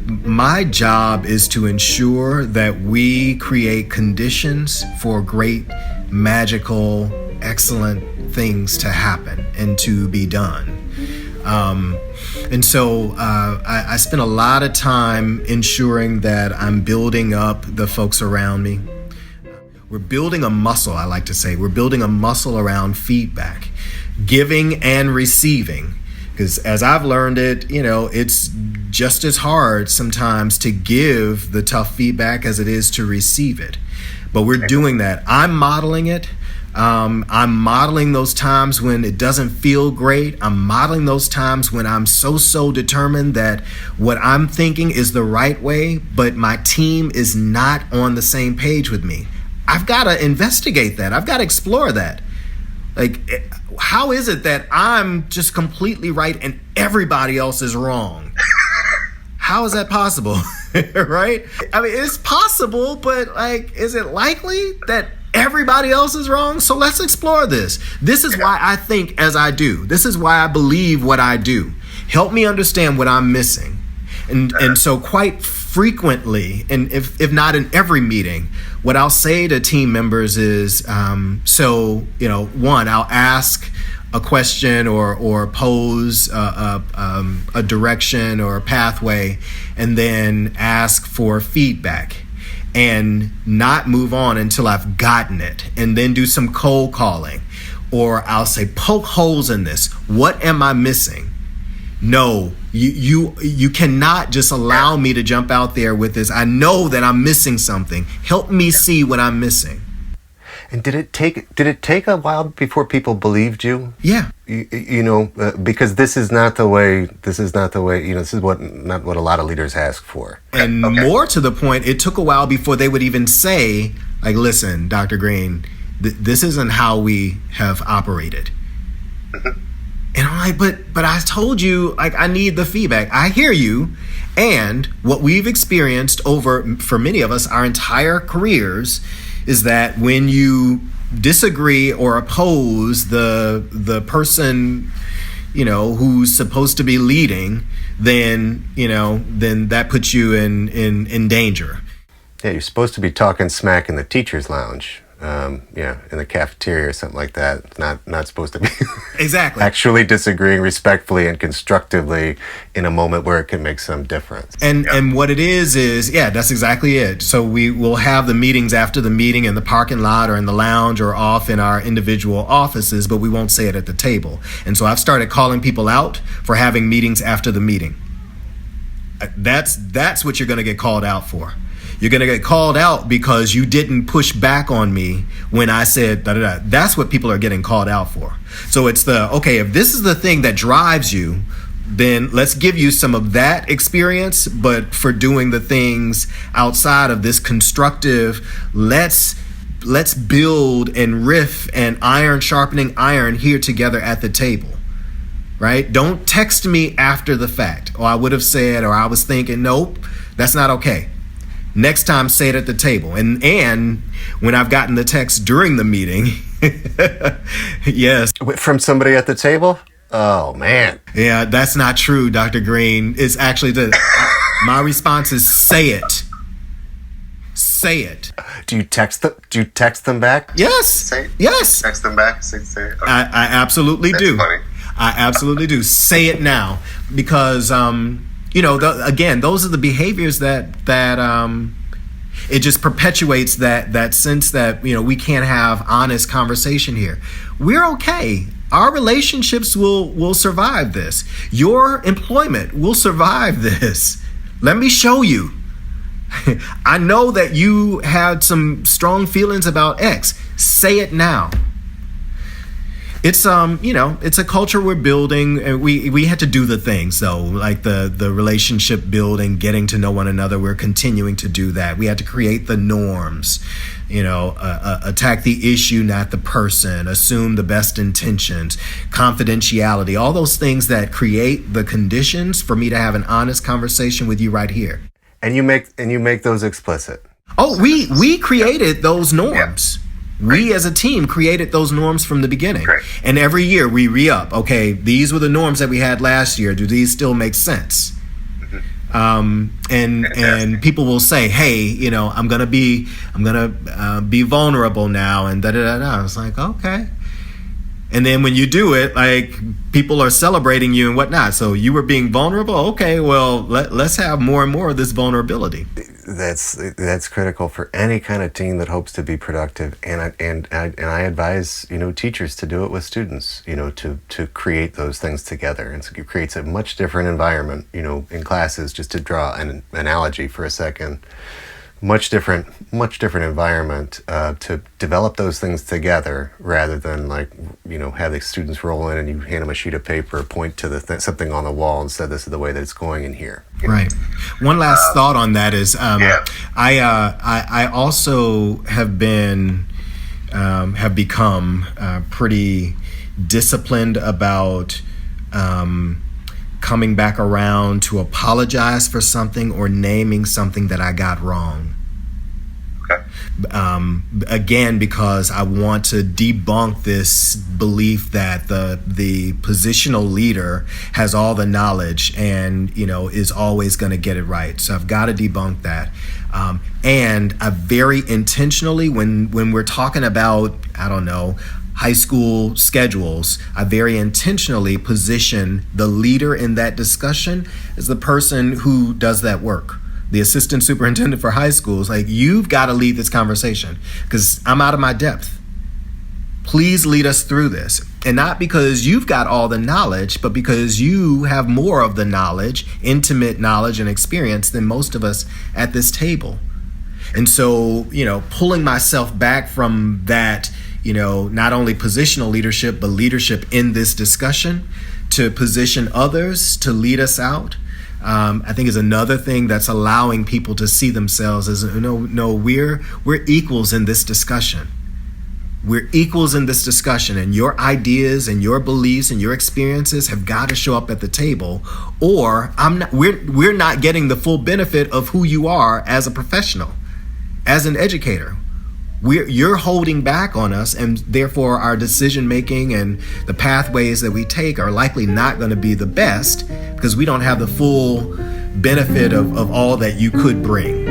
My job is to ensure that we create conditions for great, magical, excellent things to happen and to be done. And so I spend a lot of time ensuring that I'm building up the folks around me. We're building a muscle, I like to say. We're building a muscle around feedback, giving and receiving. Because as I've learned it, it's just as hard sometimes to give the tough feedback as it is to receive it. But we're doing that. I'm modeling it. I'm modeling those times when it doesn't feel great. I'm modeling those times when I'm so determined that what I'm thinking is the right way, but my team is not on the same page with me. I've got to investigate that. I've got to explore that. Like, how is it that I'm just completely right and everybody else is wrong? How is that possible? Right? I mean, it's possible, but is it likely that everybody else is wrong? So let's explore this. This is why I think as I do. This is why I believe what I do. Help me understand what I'm missing. And so quite frequently, and if not in every meeting, what I'll say to team members is, one, I'll ask a question or pose a direction or a pathway, and then ask for feedback and not move on until I've gotten it, and then do some cold calling. Or I'll say, poke holes in this. What am I missing? No, you cannot just allow me to jump out there with this. I know that I'm missing something. Help me see what I'm missing. And did it take a while before people believed you? Yeah. Because this is not the way, this is not not what a lot of leaders ask for. And more to the point, it took a while before they would even say, listen, Dr. Green, this isn't how we have operated. And I'm like, but I told you, I need the feedback. I hear you. And what we've experienced for many of us, our entire careers, is that when you disagree or oppose the person, who's supposed to be leading, then that puts you in danger. Yeah, you're supposed to be talking smack in the teacher's lounge. In the cafeteria or something like that. Not supposed to be exactly actually disagreeing respectfully and constructively in a moment where it can make some difference. And what it is that's exactly it. So we will have the meetings after the meeting in the parking lot or in the lounge or off in our individual offices, but we won't say it at the table. And so I've started calling people out for having meetings after the meeting. That's what you're going to get called out for. You're going to get called out because you didn't push back on me when I said da-da-da. That's what people are getting called out for. So it's if this is the thing that drives you, then let's give you some of that experience, but for doing the things outside of this constructive, let's build and riff and iron sharpening iron here together at the table. Right? Don't text me after the fact. Or I would have said, or I was thinking, nope, that's not okay. Next time, say it at the table. And when I've gotten the text during the meeting, yes. From somebody at the table? Oh, man. Yeah, that's not true, Dr. Green. It's actually my response is say it. Say it. Do you text them back? Yes. Yes. Text them back. Say it. Okay. I absolutely do. Funny. I absolutely do. Say it now, because again, those are the behaviors that it just perpetuates that sense that we can't have honest conversation here. We're okay. Our relationships will survive this. Your employment will survive this. Let me show you. I know that you had some strong feelings about X. Say it now. It's it's a culture we're building, and we had to do the things though, like the relationship building, getting to know one another. We're continuing to do that. We had to create the norms, attack the issue, not the person, assume the best intentions, confidentiality, all those things that create the conditions for me to have an honest conversation with you right here. And you make those explicit. Oh, we created those norms. Yeah. We as a team created those norms from the beginning. Right. And every year we re-up. Okay, these were the norms that we had last year. Do these still make sense? And people will say, hey, you know, I'm gonna be vulnerable now, and da da da da. It's like, okay. And then when you do it, like, people are celebrating you and whatnot. So you were being vulnerable. Okay, well, let's have more and more of this vulnerability. That's critical for any kind of team that hopes to be productive. And I advise, you know, teachers to do it with students, you know, to create those things together. And so it creates a much different environment, you know, in classes. Just to draw an analogy for a second. Much different environment to develop those things together, rather than, like, you know, have the students roll in and you hand them a sheet of paper, point to something on the wall and say, this is the way that it's going in here. Right. One last thought on that is, I also have become pretty disciplined about coming back around to apologize for something or naming something that I got wrong. Okay. Again, because I want to debunk this belief that the positional leader has all the knowledge and, you know, is always going to get it right. So I've got to debunk that. And I very intentionally, when we're talking about, I don't know, high school schedules, I very intentionally position the leader in that discussion as the person who does that work. The assistant superintendent for high schools, like, you've got to lead this conversation because I'm out of my depth. Please lead us through this. And not because you've got all the knowledge, but because you have more of the knowledge, intimate knowledge and experience than most of us at this table. And so, you know, pulling myself back from that, you know, not only positional leadership, but leadership in this discussion to position others to lead us out, I think is another thing that's allowing people to see themselves as, no, we're equals in this discussion. We're equals in this discussion, and your ideas and your beliefs and your experiences have got to show up at the table, or we're not getting the full benefit of who you are as a professional, as an educator. You're holding back on us, and therefore our decision making and the pathways that we take are likely not going to be the best because we don't have the full benefit of all that you could bring.